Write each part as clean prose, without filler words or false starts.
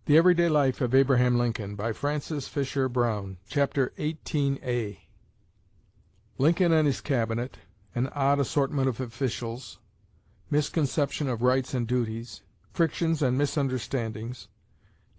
The Everyday Life of Abraham Lincoln, by Francis Fisher Browne. Chapter 18a. Lincoln and his Cabinet, an odd assortment of officials, misconception of rights and duties, frictions and misunderstandings,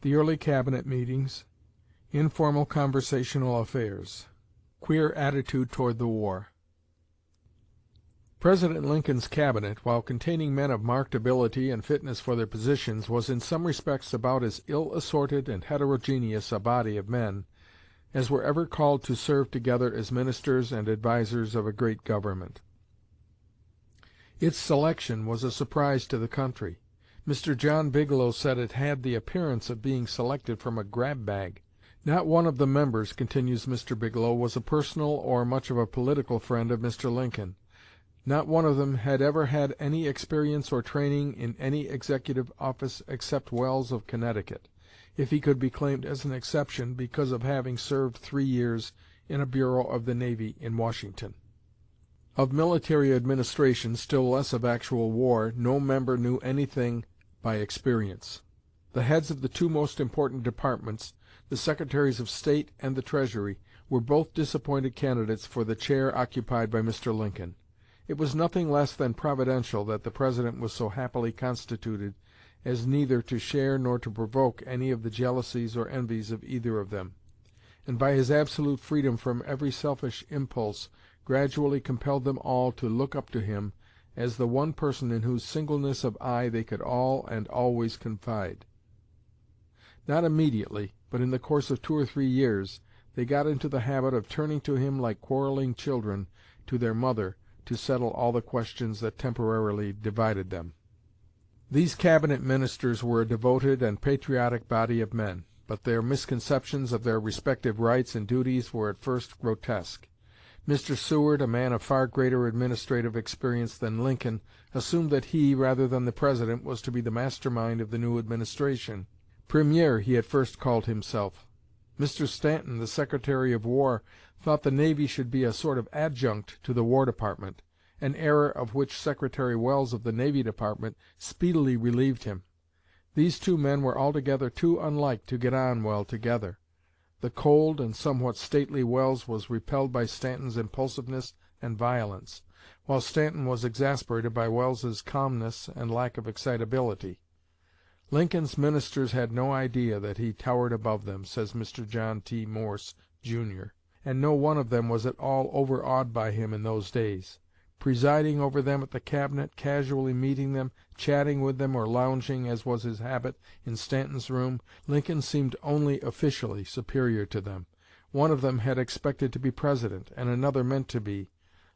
the early Cabinet meetings, informal conversational affairs, queer attitude toward the war. President Lincoln's Cabinet, while containing men of marked ability and fitness for their positions, was in some respects about as ill-assorted and heterogeneous a body of men as were ever called to serve together as ministers and advisers of a great government. Its selection was a surprise to the country. Mr. John Bigelow said it had the appearance of being selected from a grab-bag. Not one of the members, continues Mr. Bigelow, was a personal or much of a political friend of Mr. Lincoln. Not one of them had ever had any experience or training in any executive office except Wells of Connecticut, if he could be claimed as an exception because of having served 3 years in a bureau of the Navy in Washington. Of military administration, still less of actual war, no member knew anything by experience. The heads of the two most important departments, the Secretaries of State and the Treasury, were both disappointed candidates for the chair occupied by Mr. Lincoln. It was nothing less than providential that the President was so happily constituted as neither to share nor to provoke any of the jealousies or envies of either of them, and by his absolute freedom from every selfish impulse gradually compelled them all to look up to him as the one person in whose singleness of eye they could all and always confide. Not immediately, but in the course of 2 or 3 years, they got into the habit of turning to him like quarreling children to their mother to settle all the questions that temporarily divided them. These Cabinet ministers were a devoted and patriotic body of men, but their misconceptions of their respective rights and duties were at first grotesque. Mr. Seward, a man of far greater administrative experience than Lincoln, assumed that he, rather than the President, was to be the mastermind of the new administration. Premier he at first called himself. Mr. Stanton, the Secretary of War, thought the Navy should be a sort of adjunct to the War Department, an error of which Secretary Welles of the Navy Department speedily relieved him. These two men were altogether too unlike to get on well together. The cold and somewhat stately Welles was repelled by Stanton's impulsiveness and violence, while Stanton was exasperated by Welles's calmness and lack of excitability. Lincoln's ministers had no idea that he towered above them, says Mr. John T. Morse, Jr., and no one of them was at all overawed by him in those days. Presiding over them at the Cabinet, casually meeting them, chatting with them, or lounging, as was his habit, in Stanton's room, Lincoln seemed only officially superior to them. One of them had expected to be President, and another meant to be.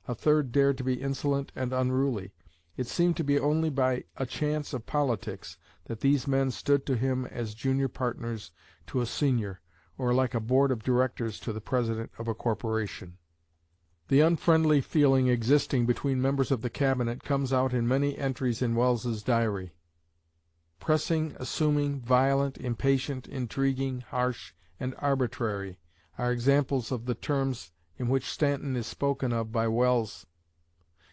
A third dared to be insolent and unruly. It seemed to be only by a chance of politics that these men stood to him as junior partners to a senior, or like a board of directors to the president of a corporation. The unfriendly feeling existing between members of the Cabinet comes out in many entries in Welles's diary. Pressing, assuming, violent, impatient, intriguing, harsh, and arbitrary are examples of the terms in which Stanton is spoken of by Welles.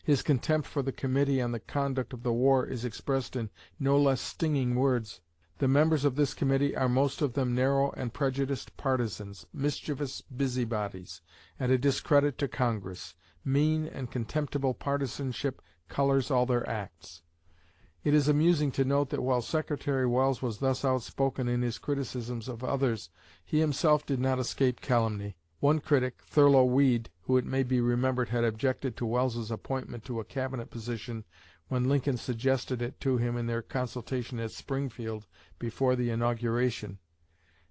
His contempt for the Committee on the Conduct of the War is expressed in no less stinging words. The members of this committee are most of them narrow and prejudiced partisans, mischievous busybodies, and a discredit to Congress. Mean and contemptible partisanship colors all their acts. It is amusing to note that while Secretary Welles was thus outspoken in his criticisms of others, he himself did not escape calumny. One critic, Thurlow Weed, who it may be remembered had objected to Welles's appointment to a Cabinet position when Lincoln suggested it to him in their consultation at Springfield before the inauguration,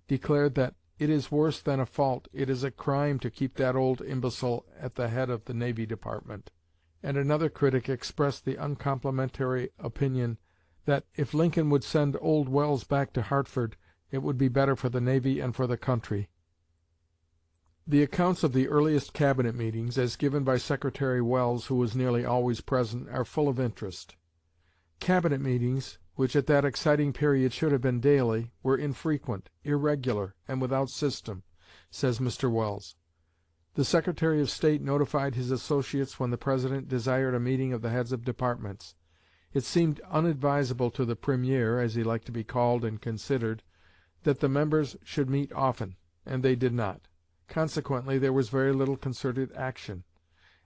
declared that "it is worse than a fault, it is a crime to keep that old imbecile at the head of the Navy Department." And another critic expressed the uncomplimentary opinion that if Lincoln would send old Welles back to Hartford, it would be better for the Navy and for the country. The accounts of the earliest Cabinet meetings, as given by Secretary Welles, who was nearly always present, are full of interest. Cabinet meetings, which at that exciting period should have been daily, were infrequent, irregular, and without system, says Mr. Welles. The Secretary of State notified his associates when the President desired a meeting of the heads of departments. It seemed unadvisable to the Premier, as he liked to be called and considered, that the members should meet often, and they did not. Consequently there was very little concerted action.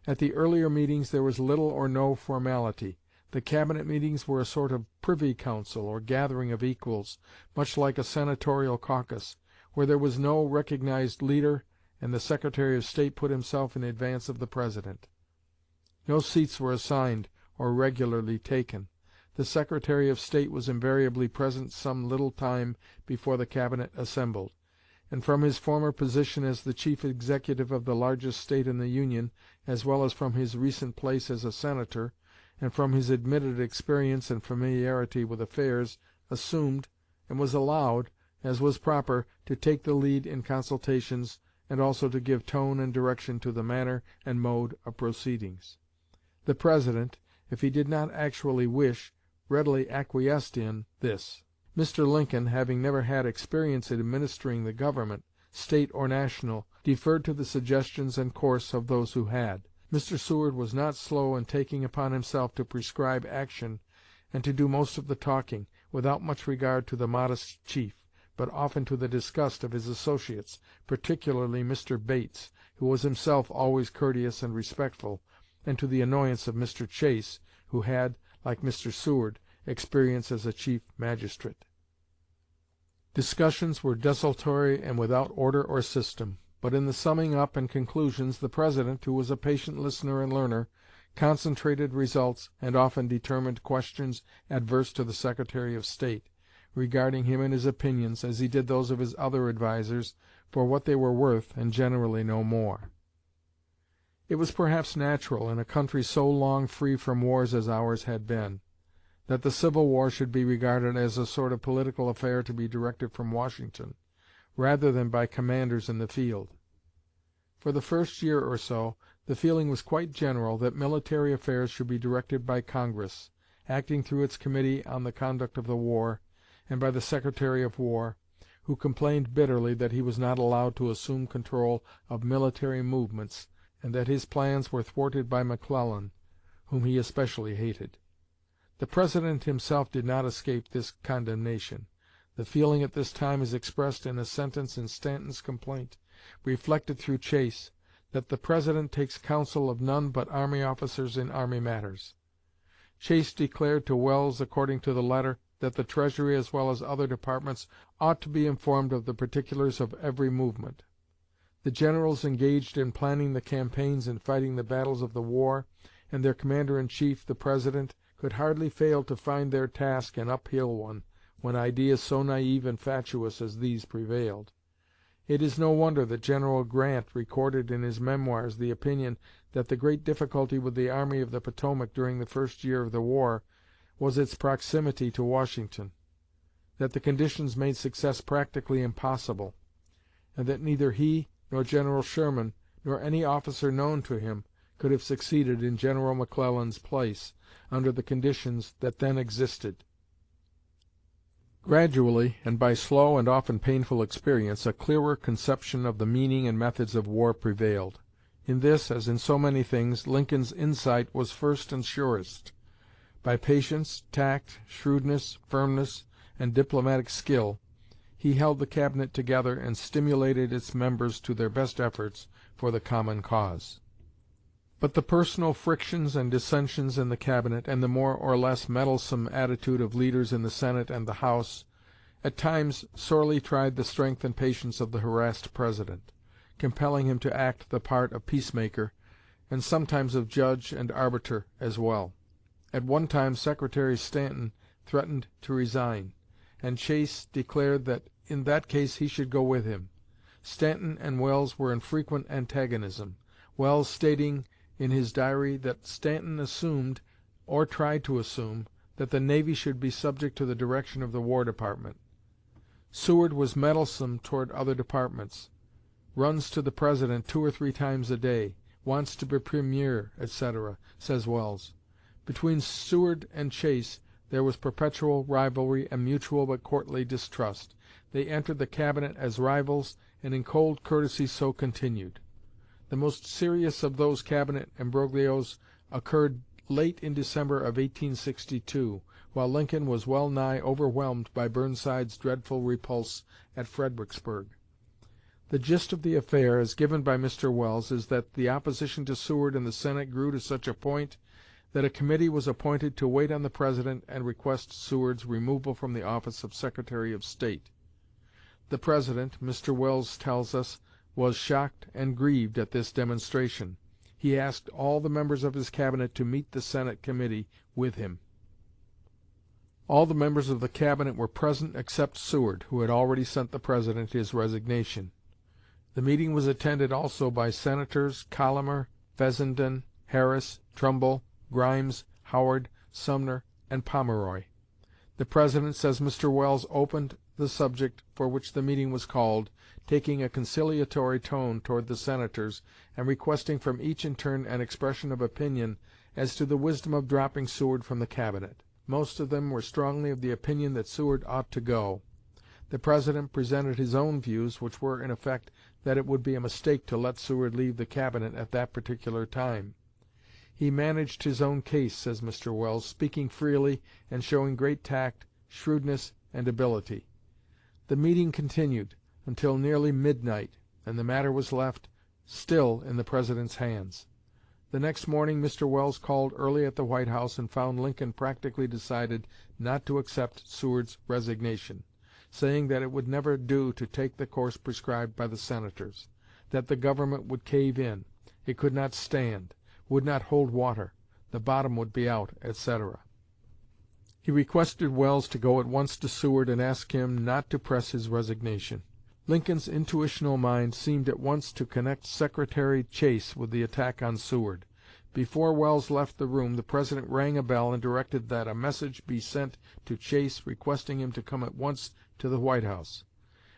At the earlier meetings there was little or no formality. The Cabinet meetings were a sort of privy council, or gathering of equals, much like a senatorial caucus, where there was no recognized leader, and the Secretary of State put himself in advance of the President. No seats were assigned or regularly taken. The Secretary of State was invariably present some little time before the Cabinet assembled, and from his former position as the chief executive of the largest State in the Union, as well as from his recent place as a Senator, and from his admitted experience and familiarity with affairs, assumed, and was allowed, as was proper, to take the lead in consultations, and also to give tone and direction to the manner and mode of proceedings. The President, if he did not actually wish, readily acquiesced in this. Mr. Lincoln, having never had experience in administering the government, State or national, deferred to the suggestions and course of those who had. Mr. Seward was not slow in taking upon himself to prescribe action and to do most of the talking, without much regard to the modest chief, but often to the disgust of his associates, particularly Mr. Bates, who was himself always courteous and respectful, and to the annoyance of Mr. Chase, who had, like Mr. Seward, experience as a chief magistrate. Discussions were desultory and without order or system, but in the summing up and conclusions the President, who was a patient listener and learner, concentrated results and often determined questions adverse to the Secretary of State, regarding him and his opinions, as he did those of his other advisers, for what they were worth and generally no more. It was perhaps natural, in a country so long free from wars as ours had been, that the Civil War should be regarded as a sort of political affair to be directed from Washington, rather than by commanders in the field. For the first year or so, the feeling was quite general that military affairs should be directed by Congress, acting through its Committee on the Conduct of the War, and by the Secretary of War, who complained bitterly that he was not allowed to assume control of military movements, and that his plans were thwarted by McClellan, whom he especially hated. The President himself did not escape this condemnation. The feeling at this time is expressed in a sentence in Stanton's complaint, reflected through Chase, that the President takes counsel of none but army officers in army matters. Chase declared to Welles, according to the letter, that the Treasury as well as other departments ought to be informed of the particulars of every movement. The generals engaged in planning the campaigns and fighting the battles of the war, and their commander-in-chief, the President, could hardly fail to find their task an uphill one when ideas so naive and fatuous as these prevailed. It is no wonder that General Grant recorded in his memoirs the opinion that the great difficulty with the Army of the Potomac during the first year of the war was its proximity to Washington, that the conditions made success practically impossible, and that neither he nor General Sherman, nor any officer known to him, could have succeeded in General McClellan's place under the conditions that then existed. Gradually, and by slow and often painful experience, a clearer conception of the meaning and methods of war prevailed. In this, as in so many things, Lincoln's insight was first and surest. By patience, tact, shrewdness, firmness, and diplomatic skill, he held the Cabinet together and stimulated its members to their best efforts for the common cause. But the personal frictions and dissensions in the Cabinet, and the more or less meddlesome attitude of leaders in the Senate and the House, at times sorely tried the strength and patience of the harassed President, compelling him to act the part of peacemaker, and sometimes of judge and arbiter as well. At one time Secretary Stanton threatened to resign, and Chase declared that in that case he should go with him. Stanton and Welles were in frequent antagonism, Welles stating in his diary that Stanton assumed, or tried to assume, that the Navy should be subject to the direction of the War Department. Seward was meddlesome toward other departments, runs to the President 2 or 3 times a day, wants to be Premier, etc., says Welles. Between Seward and Chase there was perpetual rivalry and mutual but courtly distrust. They entered the Cabinet as rivals, and in cold courtesy so continued. The most serious of those Cabinet imbroglios occurred late in December of 1862, while Lincoln was well nigh overwhelmed by Burnside's dreadful repulse at Fredericksburg. The gist of the affair, as given by Mr. Welles, is that the opposition to Seward in the Senate grew to such a point that a committee was appointed to wait on the President and request Seward's removal from the office of Secretary of State. The President, Mr. Welles tells us, was shocked and grieved at this demonstration. He asked all the members of his Cabinet to meet the Senate committee with him. All the members of the Cabinet were present except Seward, who had already sent the President his resignation. The meeting was attended also by Senators Collamer, Fessenden, Harris, Trumbull, Grimes, Howard, Sumner, and Pomeroy. The President, says Mr. Welles, opened the subject for which the meeting was called, taking a conciliatory tone toward the Senators, and requesting from each in turn an expression of opinion as to the wisdom of dropping Seward from the Cabinet. Most of them were strongly of the opinion that Seward ought to go. The President presented his own views, which were, in effect, that it would be a mistake to let Seward leave the Cabinet at that particular time. He managed his own case, says Mr. Welles, speaking freely and showing great tact, shrewdness, and ability. The meeting continued until nearly midnight, and the matter was left still in the President's hands. The next morning Mr. Welles called early at the White House and found Lincoln practically decided not to accept Seward's resignation, saying that it would never do to take the course prescribed by the Senators, that the Government would cave in, it could not stand, would not hold water, the bottom would be out, etc. He requested Welles to go at once to Seward and ask him not to press his resignation. Lincoln's intuitional mind seemed at once to connect Secretary Chase with the attack on Seward. Before Welles left the room, the President rang a bell and directed that a message be sent to Chase requesting him to come at once to the White House.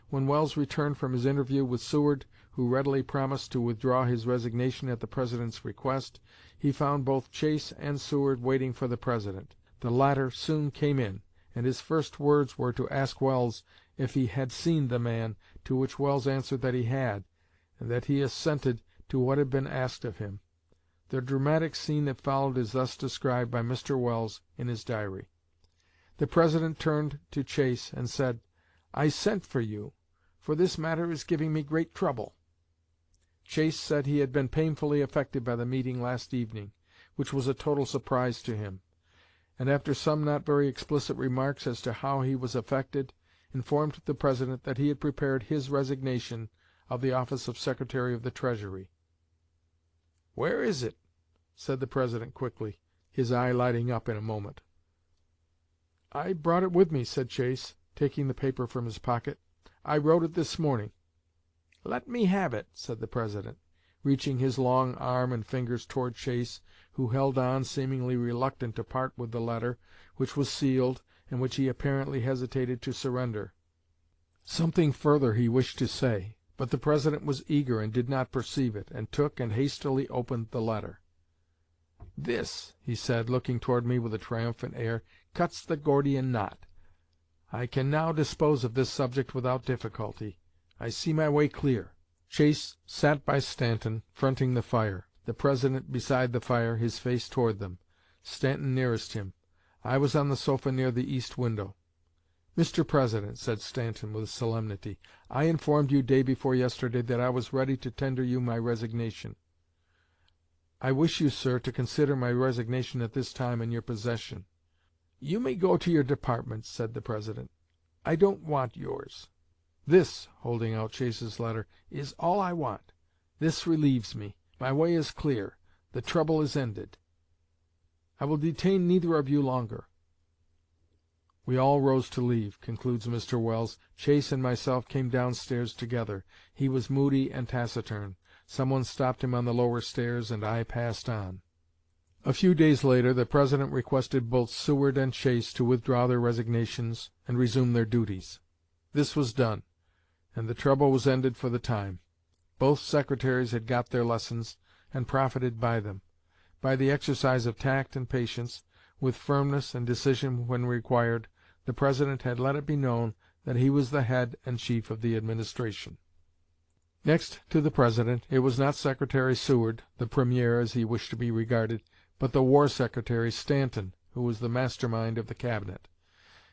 When Welles returned from his interview with Seward, who readily promised to withdraw his resignation at the President's request, he found both Chase and Seward waiting for the President. The latter soon came in, and his first words were to ask Welles if he had seen the man, to which Welles answered that he had, and that he assented to what had been asked of him. The dramatic scene that followed is thus described by Mr. Welles in his diary. The President turned to Chase and said, "I sent for you, for this matter is giving me great trouble." Chase said he had been painfully affected by the meeting last evening, which was a total surprise to him, and after some not very explicit remarks as to how he was affected, informed the President that he had prepared his resignation of the office of Secretary of the Treasury. "Where is it?" said the President quickly, his eye lighting up in a moment. "I brought it with me," said Chase, taking the paper from his pocket. "I wrote it this morning." "Let me have it," said the President, reaching his long arm and fingers toward Chase, who held on, seemingly reluctant to part with the letter, which was sealed, and which he apparently hesitated to surrender. Something further he wished to say, but the President was eager and did not perceive it, and took and hastily opened the letter. "This," he said, looking toward me with a triumphant air, "cuts the Gordian knot. I can now dispose of this subject without difficulty. I see my way clear." Chase sat by Stanton, fronting the fire, the President beside the fire, his face toward them, Stanton nearest him. I was on the sofa near the east window. "Mr. President," said Stanton with solemnity, "I informed you day before yesterday that I was ready to tender you my resignation. I wish you, sir, to consider my resignation at this time in your possession." "You may go to your department," said the President. "I don't want yours. This," holding out Chase's letter, "is all I want. This relieves me. My way is clear. The trouble is ended. I will detain neither of you longer." We all rose to leave, concludes Mr. Welles. Chase and myself came downstairs together. He was moody and taciturn. Someone stopped him on the lower stairs, and I passed on. A few days later the President requested both Seward and Chase to withdraw their resignations and resume their duties. This was done, and the trouble was ended for the time. Both Secretaries had got their lessons, and profited by them. By the exercise of tact and patience, with firmness and decision when required, the President had let it be known that he was the head and chief of the administration. Next to the President, it was not Secretary Seward, the Premier as he wished to be regarded, but the War Secretary Stanton, who was the master-mind of the Cabinet.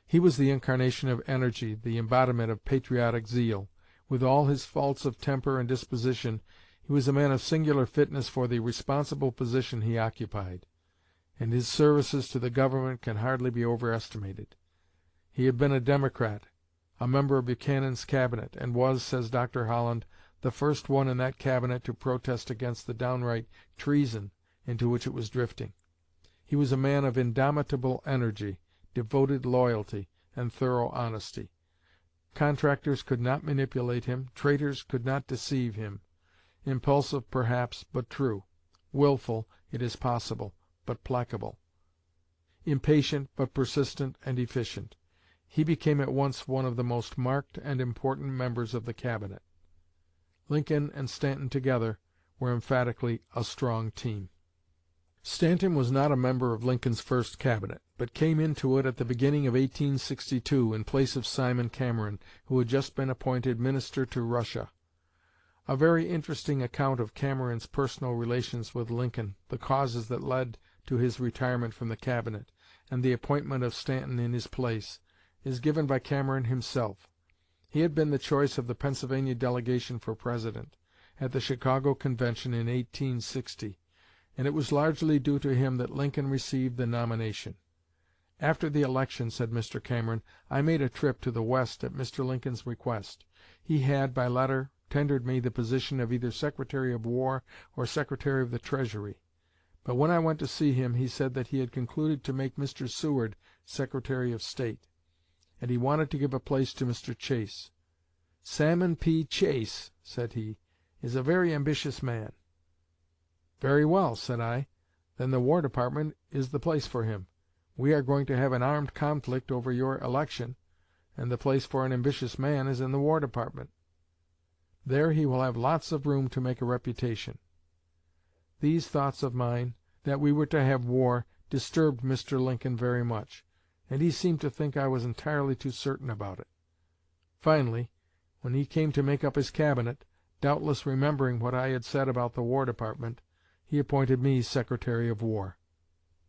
He was the incarnation of energy, the embodiment of patriotic zeal. With all his faults of temper and disposition, he was a man of singular fitness for the responsible position he occupied, and his services to the Government can hardly be overestimated. He had been a Democrat, a member of Buchanan's Cabinet, and was, says Dr. Holland, the first one in that Cabinet to protest against the downright treason into which it was drifting. He was a man of indomitable energy, devoted loyalty, and thorough honesty. Contractors could not manipulate him, traitors could not deceive him. Impulsive, perhaps, but true; willful, it is possible, but placable; impatient, but persistent and efficient, he became at once one of the most marked and important members of the Cabinet. Lincoln and Stanton together were emphatically a strong team. Stanton was not a member of Lincoln's first Cabinet, but came into it at the beginning of 1862 in place of Simon Cameron, who had just been appointed Minister to Russia. A very interesting account of Cameron's personal relations with Lincoln, the causes that led to his retirement from the Cabinet, and the appointment of Stanton in his place, is given by Cameron himself. He had been the choice of the Pennsylvania delegation for President, at the Chicago Convention in 1860, and it was largely due to him that Lincoln received the nomination. "After the election," said Mr. Cameron, "I made a trip to the West at Mr. Lincoln's request. He had, by letter, tendered me the position of either Secretary of War or Secretary of the Treasury. But when I went to see him he said that he had concluded to make Mr. Seward Secretary of State, and he wanted to give a place to Mr. Chase. 'Salmon P. Chase,' said he, 'is a very ambitious man.' 'Very well,' said I, 'then the War Department is the place for him. We are going to have an armed conflict over your election, and the place for an ambitious man is in the War Department. There he will have lots of room to make a reputation.' These thoughts of mine, that we were to have war, disturbed Mr. Lincoln very much, and he seemed to think I was entirely too certain about it. Finally, when he came to make up his Cabinet, doubtless remembering what I had said about the War Department, he appointed me Secretary of War."